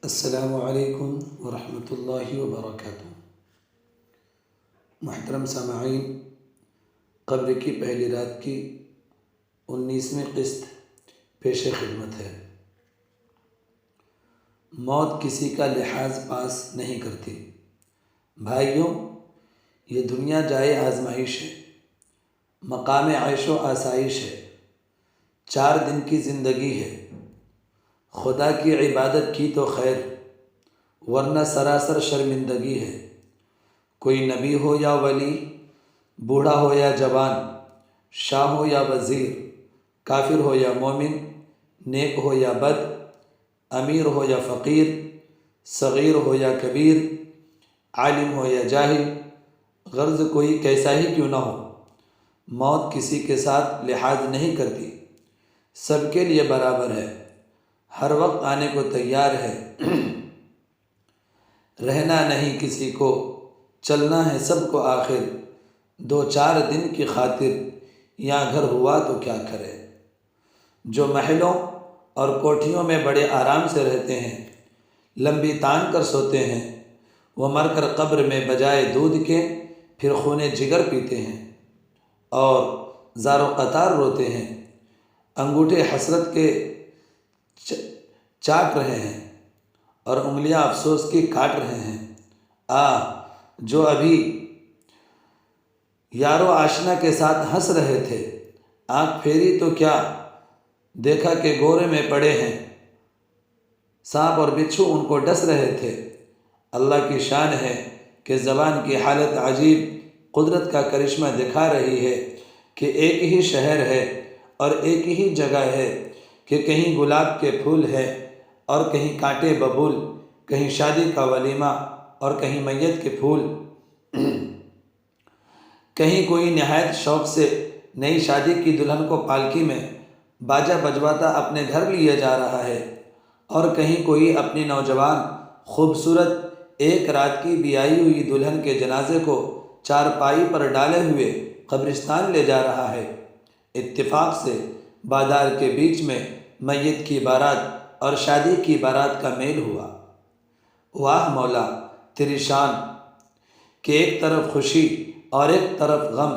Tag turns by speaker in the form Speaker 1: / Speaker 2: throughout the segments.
Speaker 1: السلام علیکم ورحمۃ اللہ وبرکاتہ۔ محترم سامعین، قبر کی پہلی رات کی 19ویں قسط پیش خدمت ہے۔ موت کسی کا لحاظ پاس نہیں کرتی۔ بھائیوں، یہ دنیا جائے آزمائش ہے، مقام عیش و آسائش ہے، 4 دن کی زندگی ہے۔ خدا کی عبادت کی تو خیر، ورنہ سراسر شرمندگی ہے۔ کوئی نبی ہو یا ولی، بوڑھا ہو یا جوان، شاہ ہو یا وزیر، کافر ہو یا مومن، نیک ہو یا بد، امیر ہو یا فقیر، صغیر ہو یا کبیر، عالم ہو یا جاہل، غرض کوئی کیسا ہی کیوں نہ ہو، موت کسی کے ساتھ لحاظ نہیں کرتی، سب کے لیے برابر ہے، ہر وقت آنے کو تیار ہے۔ رہنا نہیں کسی کو، چلنا ہے سب کو آخر، 2-4 دن کی خاطر یہاں گھر ہوا تو کیا کرے۔ جو محلوں اور کوٹھیوں میں بڑے آرام سے رہتے ہیں، لمبی تان کر سوتے ہیں، وہ مر کر قبر میں بجائے دودھ کے پھر خون جگر پیتے ہیں اور زار و قطار روتے ہیں، انگوٹھے حسرت کے چاٹ رہے ہیں اور انگلیاں افسوس کی کاٹ رہے ہیں۔ جو ابھی یار و آشنا کے ساتھ ہنس رہے تھے، آنکھ پھیری تو کیا دیکھا کہ گورے میں پڑے ہیں، سانپ اور بچھو ان کو ڈس رہے تھے۔ اللہ کی شان ہے کہ زبان کی حالت عجیب قدرت کا کرشمہ دکھا رہی ہے کہ ایک ہی شہر ہے اور ایک ہی جگہ ہے، کہ کہیں گلاب کے پھول ہے اور کہیں کانٹے ببول، کہیں شادی کا ولیمہ اور کہیں میت کے پھول، کہیں کوئی نہایت شوق سے نئی شادی کی دلہن کو پالکی میں باجا بجواتا اپنے گھر لیا جا رہا ہے، اور کہیں کوئی اپنی نوجوان خوبصورت ایک رات کی بیائی ہوئی دلہن کے جنازے کو چارپائی پر ڈالے ہوئے قبرستان لے جا رہا ہے۔ اتفاق سے بازار کے بیچ میں میت کی بارات اور شادی کی بارات کا میل ہوا۔ واہ مولا تیری شان، کہ ایک طرف خوشی اور ایک طرف غم،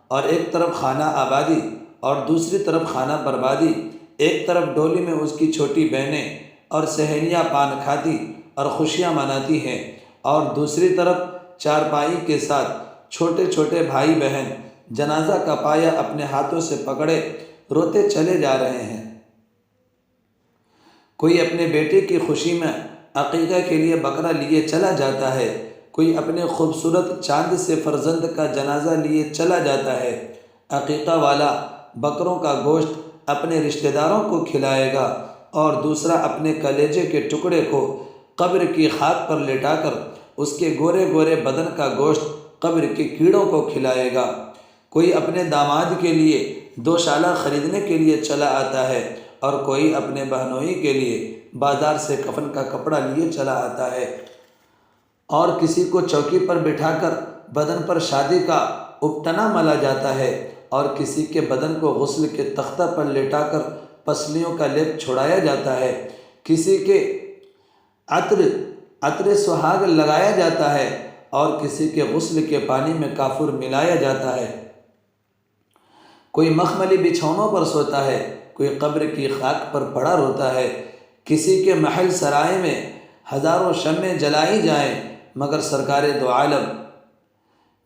Speaker 1: اور ایک طرف خانہ آبادی اور دوسری طرف خانہ بربادی، ایک طرف ڈولی میں اس کی چھوٹی بہنیں اور سہیلیاں پان کھاتی اور خوشیاں مناتی ہیں، اور دوسری طرف چارپائی کے ساتھ چھوٹے چھوٹے بھائی بہن جنازہ کا پایا اپنے ہاتھوں سے پکڑے روتے چلے جا رہے ہیں۔ کوئی اپنے بیٹے کی خوشی میں عقیقہ کے لیے بکرا لیے چلا جاتا ہے، کوئی اپنے خوبصورت چاند سے فرزند کا جنازہ لیے چلا جاتا ہے۔ عقیقہ والا بکروں کا گوشت اپنے رشتہ داروں کو کھلائے گا، اور دوسرا اپنے کلیجے کے ٹکڑے کو قبر کی خاک پر لٹا کر اس کے گورے گورے بدن کا گوشت قبر کے کیڑوں کو کھلائے گا۔ کوئی اپنے داماد کے لیے دوشالہ خریدنے کے لیے چلا آتا ہے، اور کوئی اپنے بہنوئی کے لیے بازار سے کفن کا کپڑا لیے چلا آتا ہے، اور کسی کو چوکی پر بٹھا کر بدن پر شادی کا ابٹنا ملا جاتا ہے، اور کسی کے بدن کو غسل کے تختہ پر لٹا کر پسلیوں کا لیپ چھڑایا جاتا ہے، کسی کے عطر سہاگ لگایا جاتا ہے، اور کسی کے غسل کے پانی میں کافور ملایا جاتا ہے۔ کوئی مخملی بچھونوں پر سوتا ہے، کوئی قبر کی خاک پر پڑا روتا ہے، کسی کے محل سرائے میں ہزاروں شمعیں جلائی جائیں مگر سرکار دو عالم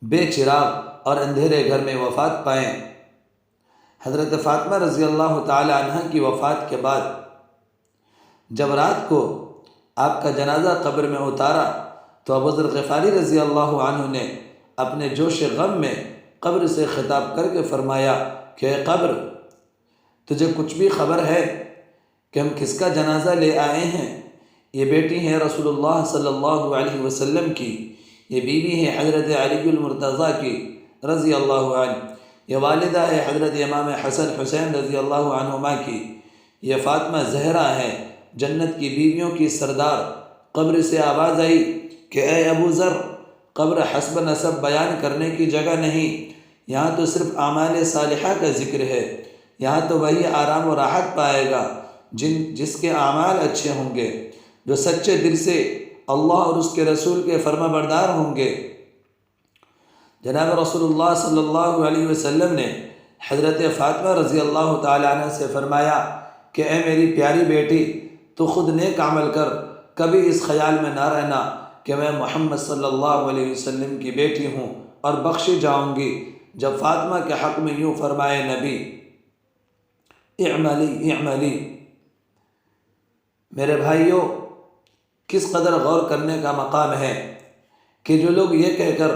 Speaker 1: بے چراغ اور اندھیرے گھر میں وفات پائیں۔ حضرت فاطمہ رضی اللہ تعالی عنہ کی وفات کے بعد جب رات کو آپ کا جنازہ قبر میں اتارا تو ابو ذر غفاری رضی اللہ عنہ نے اپنے جوش غم میں قبر سے خطاب کر کے فرمایا کہ اے قبر، تجھے کچھ بھی خبر ہے کہ ہم کس کا جنازہ لے آئے ہیں؟ یہ بیٹی ہے رسول اللہ صلی اللہ علیہ وسلم کی، یہ بیوی ہے حضرت علی المرتضیٰ کی رضی اللہ عنہ، یہ والدہ ہے حضرت امام حسن حسین رضی اللہ عنہما کی، یہ فاطمہ زہرا ہے جنت کی بیویوں کی سردار۔ قبر سے آواز آئی کہ اے ابو ذر، قبر حسب نسب بیان کرنے کی جگہ نہیں، یہاں تو صرف اعمال صالحہ کا ذکر ہے، یہاں تو وہی آرام و راحت پائے گا جس کے اعمال اچھے ہوں گے۔ جو سچے دل سے اللہ اور اس کے رسول کے فرما بردار ہوں گے۔ جناب رسول اللہ صلی اللہ علیہ وسلم نے حضرت فاطمہ رضی اللہ تعالیٰ عنہ سے فرمایا کہ اے میری پیاری بیٹی، تو خود نیک عمل کر، کبھی اس خیال میں نہ رہنا کہ میں محمد صلی اللہ علیہ وسلم کی بیٹی ہوں اور بخشی جاؤں گی۔ جب فاطمہ کے حق میں یوں فرمائے نبی اعملی اعملی۔ میرے بھائیوں، کس قدر غور کرنے کا مقام ہے کہ جو لوگ یہ کہہ کر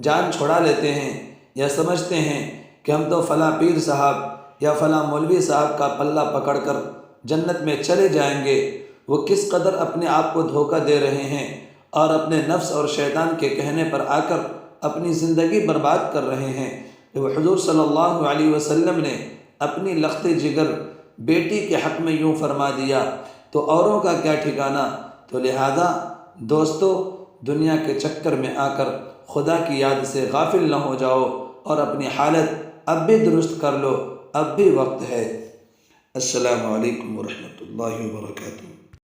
Speaker 1: جان چھڑا لیتے ہیں یا سمجھتے ہیں کہ ہم تو فلاں پیر صاحب یا فلاں مولوی صاحب کا پلہ پکڑ کر جنت میں چلے جائیں گے، وہ کس قدر اپنے آپ کو دھوکہ دے رہے ہیں اور اپنے نفس اور شیطان کے کہنے پر آ کر اپنی زندگی برباد کر رہے ہیں۔ جب حضور صلی اللہ علیہ وسلم نے اپنی لخت جگر بیٹی کے حق میں یوں فرما دیا تو اوروں کا کیا ٹھکانہ۔ تو لہذا دوستو، دنیا کے چکر میں آ کر خدا کی یاد سے غافل نہ ہو جاؤ اور اپنی حالت اب بھی درست کر لو، اب بھی وقت ہے۔ السلام علیکم ورحمۃ اللہ وبرکاتہ۔